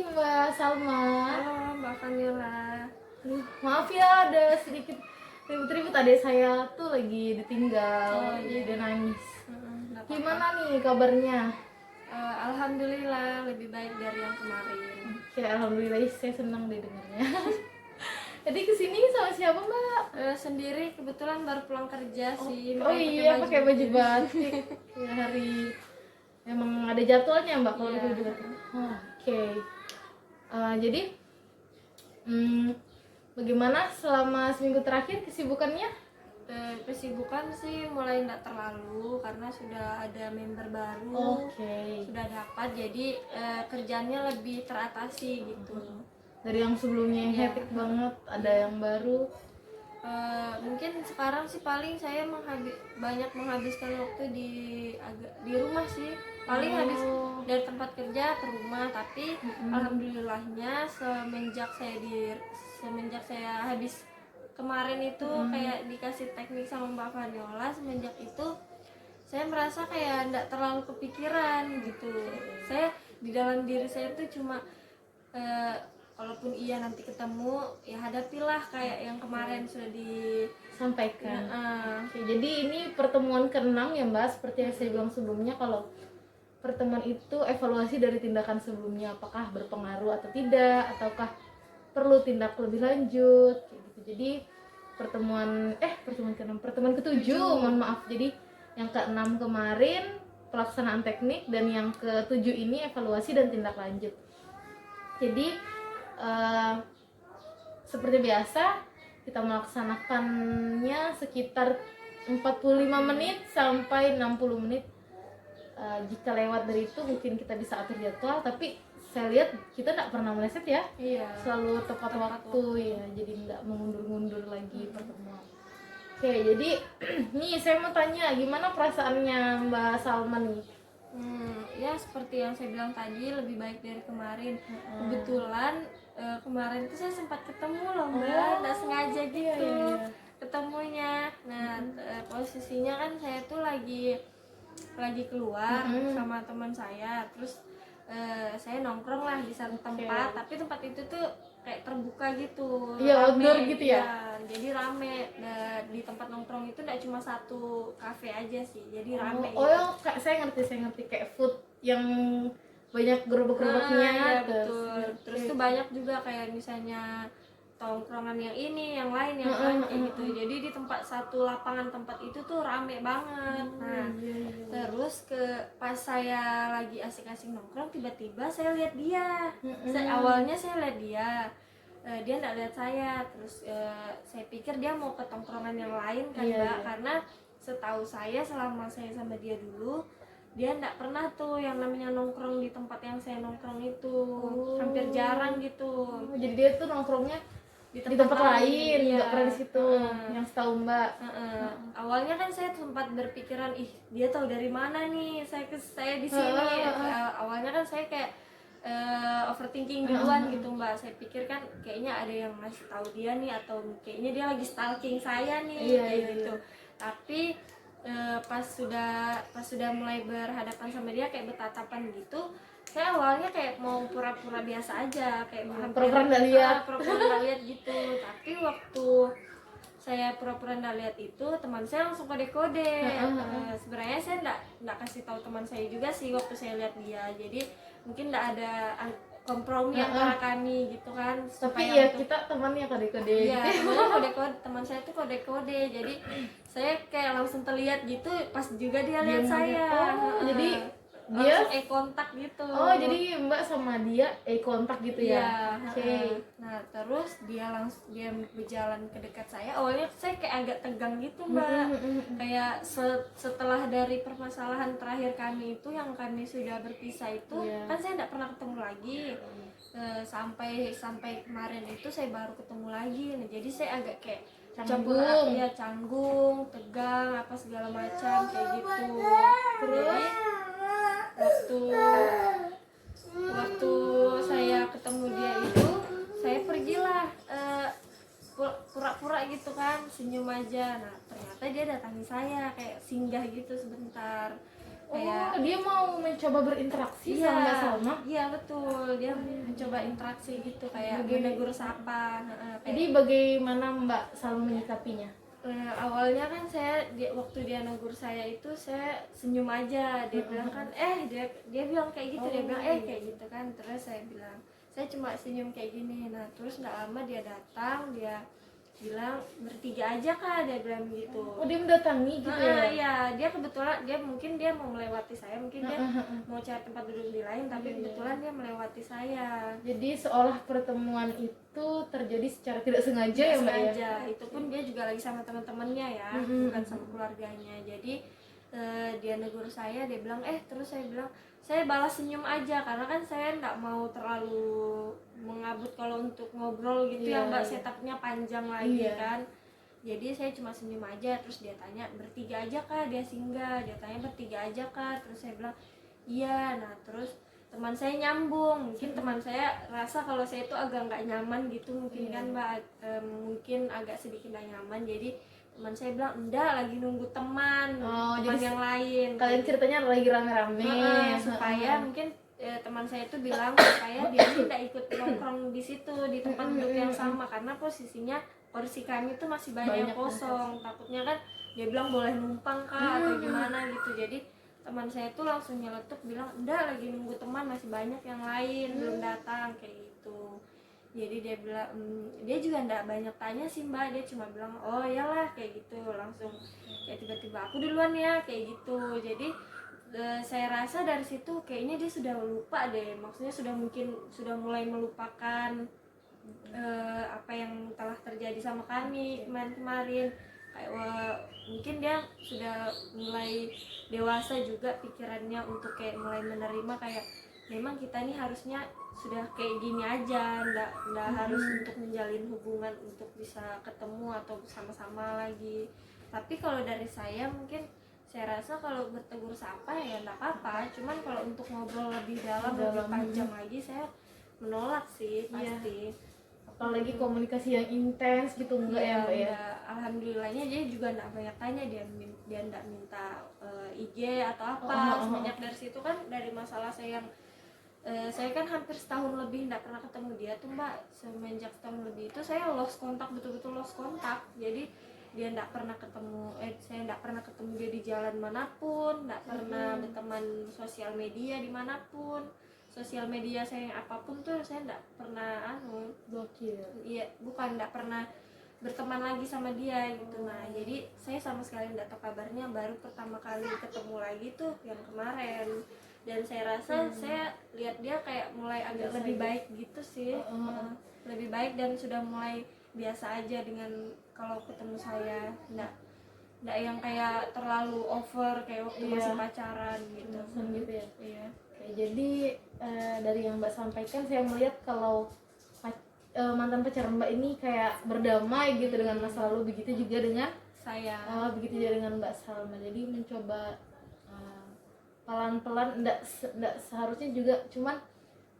Mbak Salma. Halo Mbak Vanilla. Maaf ya ada sedikit ribut-ribut, adik saya tuh lagi ditinggal, jadi dia nangis. Nggak apa-apa. Gimana nih kabarnya? Alhamdulillah lebih baik dari yang kemarin. Ya alhamdulillah, saya senang deh dengarnya. Jadi kesini sama siapa Mbak? Sendiri kebetulan baru pulang kerja sih. Oh iya, pakai baju batik. Ya, hari emang ada jadwalnya Mbak kalau Iya. pakai baju batik. Oke. Jadi bagaimana selama seminggu terakhir kesibukannya? Kesibukan sih mulai nggak terlalu karena sudah ada member baru. Oke. Sudah dapat, jadi kerjanya lebih teratasi gitu. Dari yang sebelumnya yang Iya. hectic banget, ada yang baru. Mungkin sekarang sih paling saya banyak menghabiskan waktu di rumah sih, paling habis dari tempat kerja ke rumah. Tapi alhamdulillahnya semenjak saya habis kemarin itu kayak dikasih teknik sama Mbak Vanilla, semenjak itu saya merasa kayak enggak terlalu kepikiran gitu. Saya di dalam diri saya tuh cuma kalaupun iya nanti ketemu, ya hadapilah kayak yang kemarin sudah Sampaikan. Oke, jadi ini pertemuan ke-6 ya Mbak, seperti yang saya bilang sebelumnya, kalau pertemuan itu evaluasi dari tindakan sebelumnya, apakah berpengaruh atau tidak, ataukah perlu tindak lebih lanjut kayak gitu. Jadi pertemuan ke-6, pertemuan ke-7, mohon maaf. Jadi yang ke-6 kemarin pelaksanaan teknik, dan yang ke-7 ini evaluasi dan tindak lanjut. Jadi seperti biasa kita melaksanakannya sekitar 45 menit sampai 60 menit. Jika lewat dari itu mungkin kita bisa atur jadwal, tapi saya lihat kita tidak pernah meleset ya. Iya. Selalu tepat waktu ya, jadi tidak mengundur-undur lagi pertemuan. Oke, jadi nih saya mau tanya, gimana perasaannya Mbak Salma nih? Ya seperti yang saya bilang tadi, lebih baik dari kemarin. Kebetulan kemarin itu saya sempat ketemu loh Mbak, nggak sengaja gitu ketemunya. Nah posisinya kan saya tuh lagi keluar sama teman saya, terus saya nongkrong lah di satu tempat. Tapi tempat itu tuh kayak terbuka gitu, Iya, rame, outdoor gitu ya? jadi rame. Di tempat nongkrong itu tidak cuma satu kafe aja sih, jadi rame Oh, gitu. saya ngerti kayak food yang banyak gerobak-gerobaknya. Ya, betul. Terus tuh banyak juga kayak misalnya tongkrongan yang ini, yang lain kayak gitu. Jadi di satu lapangan tempat itu tuh rame banget. Nah, terus pas saya lagi asik-asik nongkrong, tiba-tiba saya lihat dia. Awalnya saya lihat dia, dia nggak lihat saya. Terus saya pikir dia mau ke tongkrongan yang lain kan Mbak, karena setahu saya selama saya sama dia dulu, dia nggak pernah tuh yang namanya nongkrong di tempat yang saya nongkrong itu. Hampir jarang gitu. Jadi dia tuh nongkrongnya di tempat lain, nggak pernah di situ. Yang setahu Mbak. Awalnya kan saya sempat berpikiran, dia tahu dari mana nih saya di sini. Awalnya kan saya kayak overthinking duluan gitu Mbak. Saya pikir kan kayaknya ada yang ngasih tahu dia nih, atau kayaknya dia lagi stalking saya nih, gitu. Tapi pas sudah mulai berhadapan sama dia, kayak bertatapan gitu, saya awalnya kayak mau pura-pura biasa aja, kayak Pura-pura nggak lihat gitu. Tapi waktu saya pura-pura nggak lihat itu, teman saya langsung kode-kode. Sebenarnya saya nggak kasih tahu teman saya juga sih waktu saya lihat dia, jadi mungkin nggak ada kompromi antara kami gitu kan. Tapi ya kita temannya kode-kode. Iya, teman saya tuh kode-kode, jadi saya kayak langsung terlihat gitu pas juga dia lihat saya. Jadi dia eye kontak gitu. Jadi Mbak sama dia kontak gitu ya. Oke. Nah, terus dia berjalan ke dekat saya. Awalnya saya kayak agak tegang gitu Mbak. Kayak setelah dari permasalahan terakhir kami itu, yang kami sudah berpisah itu, kan saya tidak pernah ketemu lagi. Sampai kemarin itu saya baru ketemu lagi. Nah, jadi saya agak kayak canggung, tegang, apa segala macam kayak gitu. Terus waktu saya ketemu dia itu, saya pergilah pura-pura gitu kan, senyum aja. Nah ternyata dia datangi saya, kayak singgah gitu sebentar. kayak dia mau mencoba berinteraksi iya, sama Mbak Salma. iya betul, dia mencoba interaksi gitu kayak menegur sapa. Jadi bagaimana Mbak Salma menyikapinya? Awalnya kan waktu dia negur saya itu saya senyum aja, dia bilang kan dia bilang kayak gitu, dia bilang kayak gitu kan, terus saya bilang saya cuma senyum kayak gini. Nah terus nggak lama dia datang, dia bilang bertiga aja kak, dia bilang gitu. Dia mendatangi gitu ya? Iya, dia kebetulan mungkin dia mau melewati saya, mungkin dia mau cari tempat duduk di lain, tapi kebetulan dia melewati saya. Jadi seolah pertemuan itu terjadi secara tidak sengaja ya Mbak ya? Itu pun dia juga lagi sama teman-temannya ya, bukan sama keluarganya. Jadi dia negur saya, dia bilang terus saya bilang saya balas senyum aja karena kan saya nggak mau terlalu mengabut kalau untuk ngobrol gitu ya Mbak, setupnya panjang lagi kan. Jadi saya cuma senyum aja, terus dia tanya bertiga aja kah, dia singgah, dia tanya bertiga aja kah, terus saya bilang iya. Nah terus teman saya nyambung, mungkin teman saya rasa kalau saya itu agak nggak nyaman gitu mungkin kan Mbak, mungkin agak sedikit nggak nyaman, jadi teman saya bilang enggak, lagi nunggu teman yang lain. Kalian ceritanya lagi rame-rame supaya mungkin teman saya itu bilang supaya dia tidak ikut nongkrong di situ di tempat duduk yang sama karena posisinya porsi kami itu masih banyak kosong. Takutnya kan dia bilang boleh numpang kah atau gimana gitu. Jadi teman saya itu langsung nyeletuk bilang enggak, lagi nunggu teman, masih banyak yang lain belum datang kayak gitu. Jadi dia bilang dia juga enggak banyak tanya sih Mbak, dia cuma bilang oh iyalah kayak gitu, langsung kayak tiba-tiba aku duluan ya kayak gitu. Jadi saya rasa dari situ kayaknya dia sudah lupa deh, maksudnya sudah mulai melupakan apa yang telah terjadi sama kami kemarin. Kayak mungkin dia sudah mulai dewasa juga pikirannya untuk kayak mulai menerima kayak memang kita nih harusnya sudah kayak gini aja, nggak harus untuk menjalin hubungan untuk bisa ketemu atau sama-sama lagi. Tapi kalau dari saya mungkin saya rasa kalau bertegur sapa ya nggak apa-apa, cuman kalau untuk ngobrol lebih dalam lebih panjang lagi saya menolak sih pasti. Apalagi komunikasi yang intens gitu enggak ya Mbak ya? Alhamdulillahnya dia juga enggak banyak tanya, dia enggak minta IG atau apa. Semenjak dari situ kan, dari masalah saya yang saya kan hampir setahun lebih enggak pernah ketemu dia tuh Mbak. Semenjak setahun lebih itu saya lost kontak, betul-betul lost kontak. Jadi dia enggak pernah ketemu, saya enggak pernah ketemu dia di jalan manapun, enggak pernah berteman sosial media dimanapun. Sosial media saya yang apapun tuh saya enggak pernah blokir. Iya, bukan enggak pernah berteman lagi sama dia gitu. Nah, jadi saya sama sekali enggak tahu kabarnya, baru pertama kali ketemu lagi tuh yang kemarin. Dan saya rasa saya lihat dia kayak mulai agak lebih baik gitu sih. Lebih baik dan sudah mulai biasa aja dengan kalau ketemu saya. Enggak yang kayak terlalu over kayak waktu masih pacaran gitu. Gitu ya. Iya. Jadi dari yang Mbak sampaikan saya melihat kalau mantan pacar Mbak ini kayak berdamai gitu dengan masa lalu, begitu juga dengan saya. Begitu juga dengan Mbak Salma. Jadi mencoba pelan-pelan, enggak seharusnya juga, cuman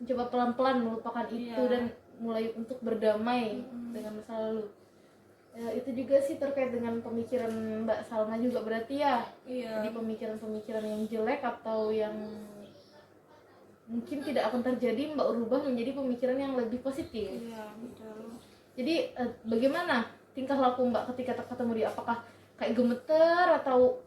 mencoba pelan-pelan melupakan itu dan mulai untuk berdamai dengan masa lalu. Itu juga sih terkait dengan pemikiran Mbak Salma juga berarti ya. Jadi pemikiran-pemikiran yang jelek atau yang mungkin tidak akan terjadi Mbak rubah menjadi pemikiran yang lebih positif. Iya, betul. Jadi bagaimana tingkah laku Mbak ketika ketemu dia? Apakah kayak gemeter atau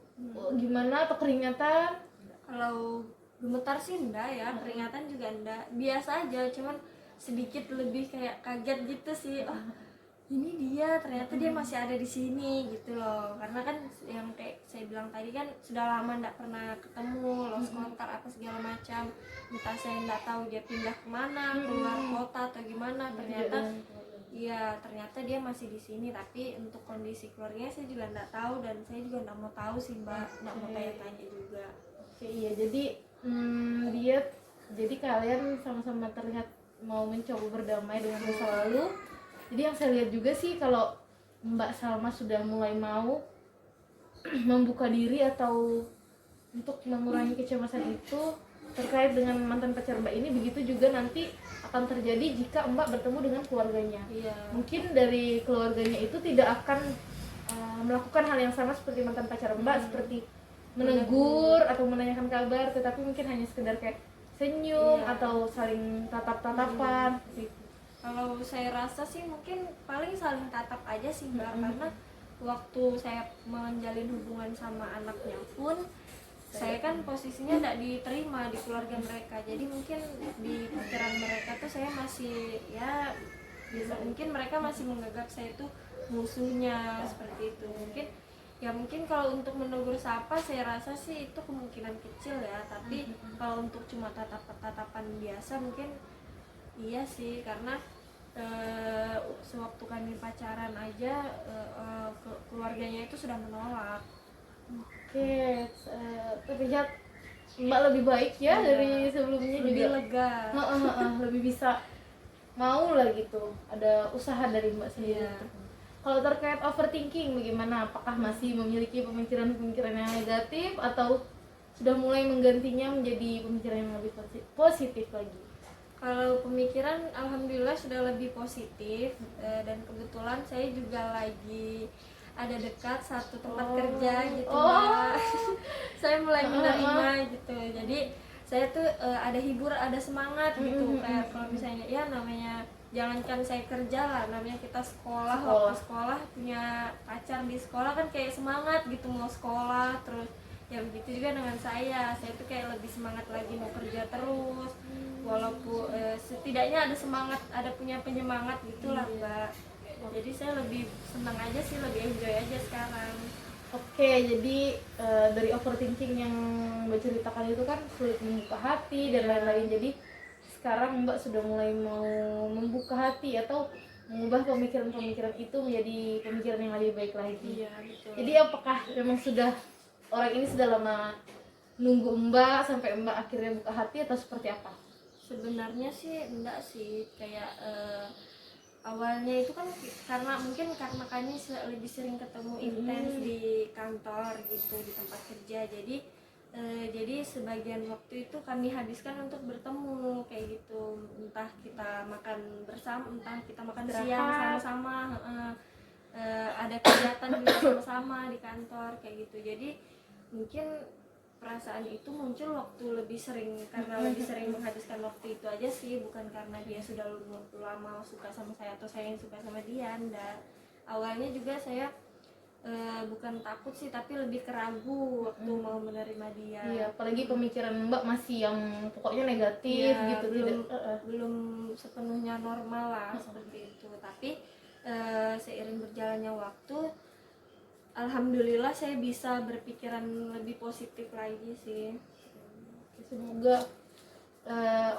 gimana, atau keringatan? Kalau gemetar sih enggak ya, keringatan juga enggak. Biasa aja, cuman sedikit lebih kayak kaget gitu sih. Oh, ini dia, ternyata dia masih ada di sini gitu loh. Karena kan yang kayak saya bilang tadi kan sudah lama enggak pernah ketemu, lost kontak apa segala macam. Entah saya enggak tahu dia pindah kemana, keluar kota atau gimana. Ternyata dia masih di sini. Tapi untuk kondisi keluarganya saya juga enggak tahu, dan saya juga enggak mau tahu sih Mbak, enggak mau tanya-tanya juga. Iya, jadi kalian sama-sama terlihat mau mencoba berdamai dengan masa lalu. Jadi yang saya lihat juga sih kalau Mbak Salma sudah mulai mau membuka diri atau untuk mengurangi kecemasan itu terkait dengan mantan pacar Mbak ini, begitu juga nanti akan terjadi jika Mbak bertemu dengan keluarganya. Mungkin dari keluarganya itu tidak akan melakukan hal yang sama seperti mantan pacar Mbak, seperti menegur atau menanyakan kabar, tetapi mungkin hanya sekedar kayak senyum Iya. atau saling tatap-tatapan gitu. Kalau saya rasa sih mungkin paling saling tatap aja sih Mbak, karena waktu saya menjalin hubungan sama anaknya pun saya kan posisinya tidak diterima di keluarga mereka, jadi mungkin di pikiran mereka tuh saya masih ya bisa, mungkin mereka masih menganggap saya itu musuhnya seperti itu. Mungkin kalau untuk menegur sapa saya rasa sih itu kemungkinan kecil ya, tapi kalau untuk cuma tatapan biasa mungkin iya sih, karena sewaktu kami pacaran aja keluarganya itu sudah menolak. Oke, terlihat Mbak lebih baik ya dari sebelumnya, Lebih juga lega. lebih bisa mau lah gitu, ada usaha dari Mbak sendiri. Iya. Kalau terkait overthinking bagaimana? Apakah masih memiliki pemikiran-pemikiran yang negatif atau sudah mulai menggantinya menjadi pemikiran yang lebih positif lagi? Kalau pemikiran alhamdulillah sudah lebih positif, dan kebetulan saya juga lagi ada dekat satu tempat kerja gitu Mbak. Saya mulai menerima gitu, jadi saya tuh ada hibur, ada semangat gitu. Kayak kalau misalnya ya namanya jangankan saya kerja lah, namanya kita sekolah. Waktu sekolah punya pacar di sekolah kan kayak semangat gitu mau sekolah terus. Ya begitu juga dengan saya tuh kayak lebih semangat lagi mau kerja terus, walaupun setidaknya ada semangat, ada punya penyemangat gitulah Mbak. Jadi saya lebih senang aja sih, lebih enjoy aja sekarang. Oke, jadi dari overthinking yang Mbak ceritakan itu kan sulit membuka hati dan lain-lain. Jadi sekarang Mbak sudah mulai mau membuka hati atau mengubah pemikiran-pemikiran itu menjadi pemikiran yang lebih baik lagi. Iya, betul. Jadi apakah memang sudah orang ini sudah lama nunggu Mbak sampai Mbak akhirnya buka hati atau seperti apa? Sebenarnya sih enggak sih, kayak awalnya itu kan karena kami lebih sering ketemu intens di kantor gitu, di tempat kerja. Jadi sebagian waktu itu kami habiskan untuk bertemu kayak gitu, entah kita makan bersama, entah kita makan siang sama-sama, ada kegiatan juga sama-sama di kantor kayak gitu. Jadi mungkin perasaan itu muncul waktu lebih sering, karena lebih sering menghabiskan waktu itu aja sih, bukan karena dia sudah lama suka sama saya atau saya yang suka sama dia. Dan awalnya juga saya bukan takut sih, tapi lebih keragu waktu mau menerima dia. Iya, apalagi pemikiran Mbak masih yang pokoknya negatif Ya, gitu, belum sepenuhnya normal lah seperti itu. Tapi seiring berjalannya waktu, alhamdulillah saya bisa berpikiran lebih positif lagi sih. Semoga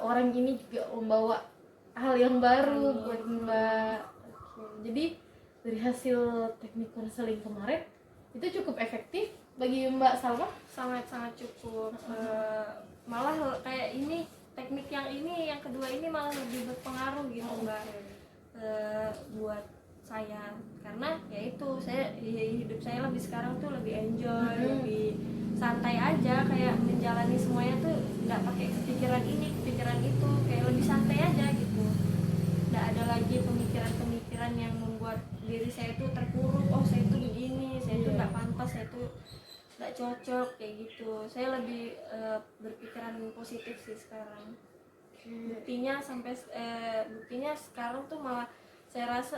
orang ini juga membawa hal yang baru buat Mbak. Oke. Jadi dari hasil teknik konseling kemarin itu cukup efektif bagi Mbak Salma? Sangat-sangat cukup. Malah kayak ini teknik yang kedua ini malah lebih berpengaruh gitu Mbak, buat saya, karena yaitu hidup saya lebih sekarang tuh lebih enjoy, lebih santai aja, kayak menjalani semuanya tuh nggak pakai kepikiran ini kepikiran itu, kayak lebih santai aja gitu. Nggak ada lagi pemikiran-pemikiran yang membuat diri saya tuh terpuruk, oh saya tuh begini, saya tuh nggak pantas, saya tuh nggak cocok kayak gitu. Saya lebih berpikiran positif sih sekarang. Buktinya sekarang tuh malah saya rasa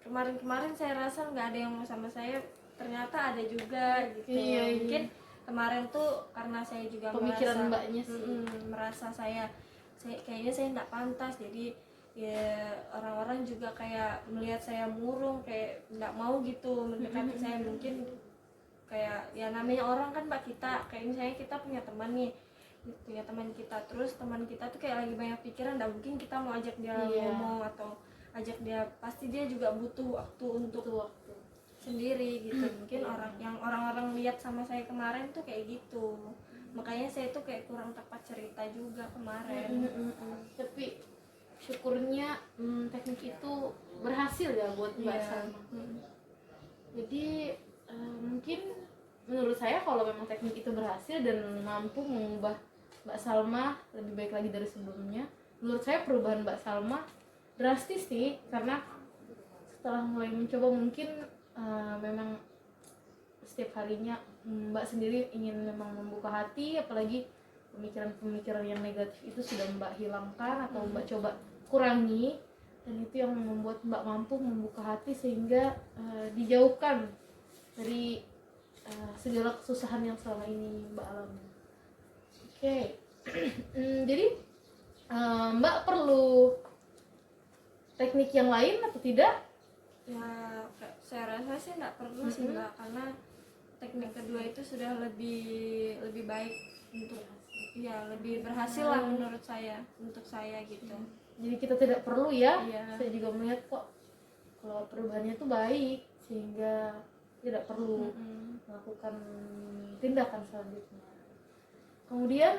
kemarin saya rasa nggak ada yang mau sama saya, ternyata ada juga gitu. Mungkin kemarin tuh karena saya juga pemikiran Mbaknya sih, merasa saya kayaknya saya nggak pantas, jadi ya orang-orang juga kayak melihat saya murung, kayak nggak mau gitu mendekati saya. Mungkin kayak ya namanya orang kan Mbak, kita kayak misalnya kita punya teman nih, punya teman kita, terus teman kita tuh kayak lagi banyak pikiran, nggak mungkin kita mau ajak dia ngomong atau ajak dia, pasti dia juga butuh waktu untuk sendiri gitu. Mungkin orang-orang lihat sama saya kemarin tuh kayak gitu, makanya saya tuh kayak kurang tepat cerita juga kemarin. Tapi syukurnya teknik itu berhasil ya buat Mbak Salma. Jadi mungkin menurut saya kalau memang teknik itu berhasil dan mampu mengubah Mbak Salma lebih baik lagi dari sebelumnya, menurut saya perubahan Mbak Salma drastis sih, karena setelah mulai mencoba mungkin memang setiap harinya Mbak sendiri ingin memang membuka hati, apalagi pemikiran-pemikiran yang negatif itu sudah Mbak hilangkan atau Mbak coba kurangi, dan itu yang membuat Mbak mampu membuka hati sehingga dijauhkan dari segala kesusahan yang selama ini Mbak alami. Oke. Jadi Mbak perlu teknik yang lain atau tidak? Ya, saya rasa sih nggak perlu sih Mbak, karena teknik kedua itu sudah lebih baik untuk ya lebih berhasil lah menurut saya, untuk saya gitu. Jadi kita tidak perlu ya. Iya. Saya juga melihat kok kalau perubahannya itu baik sehingga tidak perlu melakukan tindakan selanjutnya. Kemudian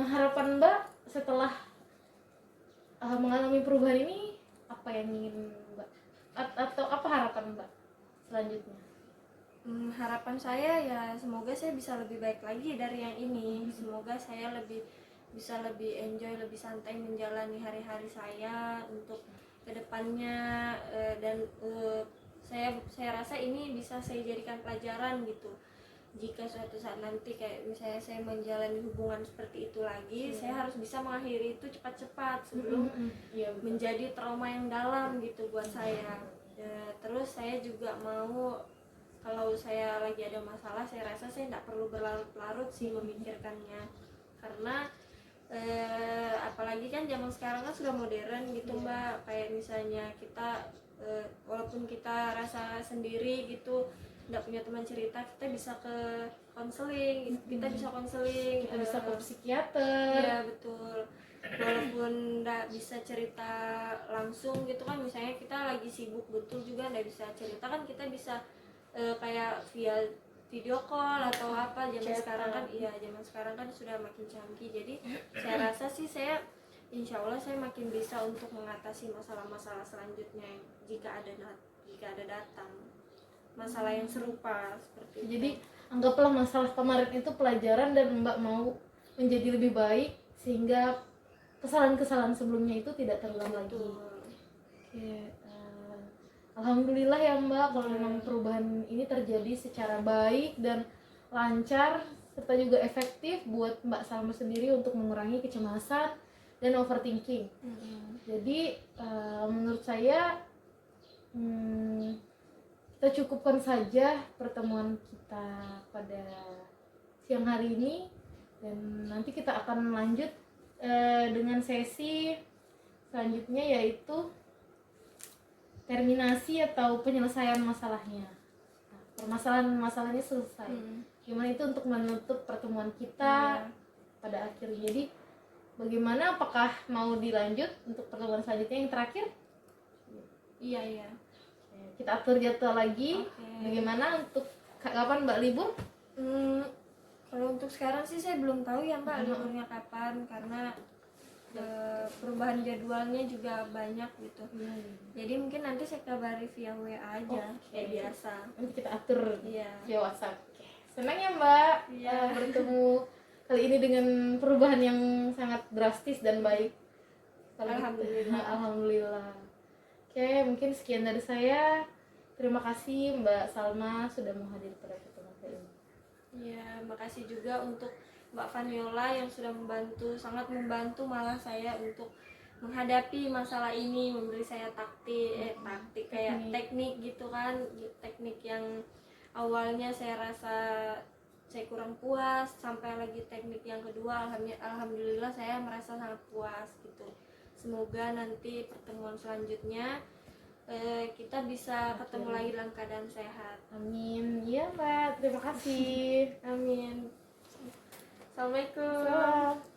harapan Mbak setelah mengalami perubahan ini, apa yang ingin Mbak atau apa harapan Mbak selanjutnya? Harapan saya ya semoga saya bisa lebih baik lagi dari yang ini. Semoga saya bisa lebih enjoy, lebih santai menjalani hari-hari saya untuk kedepannya, dan saya rasa ini bisa saya jadikan pelajaran gitu. Jika suatu saat nanti kayak misalnya saya menjalani hubungan seperti itu lagi, saya harus bisa mengakhiri itu cepat-cepat sebelum menjadi trauma yang dalam gitu buat saya. Terus saya juga mau, kalau saya lagi ada masalah, saya rasa saya tidak perlu berlarut-larut sih memikirkannya, karena apalagi kan zaman sekarang kan sudah modern gitu Mbak. Kayak misalnya kita walaupun kita rasa sendiri gitu, tidak punya teman cerita, kita bisa ke konseling, kita bisa konseling, Kita bisa ke psikiater. ya betul. Walaupun tidak bisa cerita langsung gitu kan, misalnya kita lagi sibuk betul juga tidak bisa cerita kan, kita bisa kayak via video call atau apa. Zaman sekarang kan zaman sekarang kan sudah makin canggih. Jadi saya rasa sih insya Allah saya makin bisa untuk mengatasi masalah-masalah selanjutnya jika ada datang masalah yang serupa seperti itu. Jadi anggaplah masalah kemarin itu pelajaran dan Mbak mau menjadi lebih baik sehingga kesalahan-kesalahan sebelumnya itu tidak terulang lagi. Oke, alhamdulillah ya Mbak kalau memang perubahan ini terjadi secara baik dan lancar serta juga efektif buat Mbak Salma sendiri untuk mengurangi kecemasan dan overthinking. Jadi menurut saya kita cukupkan saja pertemuan kita pada siang hari ini, dan nanti kita akan lanjut dengan sesi selanjutnya, yaitu terminasi atau penyelesaian masalahnya. Nah, permasalahan-masalahnya selesai. Gimana itu untuk menutup pertemuan kita pada akhirnya. Jadi bagaimana, apakah mau dilanjut untuk pertemuan selanjutnya yang terakhir? Iya. Kita atur jadwal lagi. Bagaimana untuk kapan Mbak libur? Kalau untuk sekarang sih saya belum tahu ya Mbak liburnya kapan, karena perubahan jadwalnya juga banyak gitu. Jadi mungkin nanti saya kabari via WA aja kayak biasa. Nanti kita atur via WhatsApp. Senang ya Mbak bertemu kali ini dengan perubahan yang sangat drastis dan baik. Alhamdulillah. Oke, mungkin sekian dari saya. Terima kasih Mbak Salma sudah menghadiri pada pertemuan kali ini. Iya, makasih juga untuk Mbak Vaniola yang sudah sangat membantu malah saya untuk menghadapi masalah ini, memberi saya teknik gitu kan, teknik yang awalnya saya rasa saya kurang puas, sampai lagi teknik yang kedua, alhamdulillah saya merasa sangat puas gitu. Semoga nanti pertemuan selanjutnya kita bisa ketemu lagi dalam keadaan sehat. Amin. Iya Mbak, terima kasih. Amin. Assalamualaikum. Salam.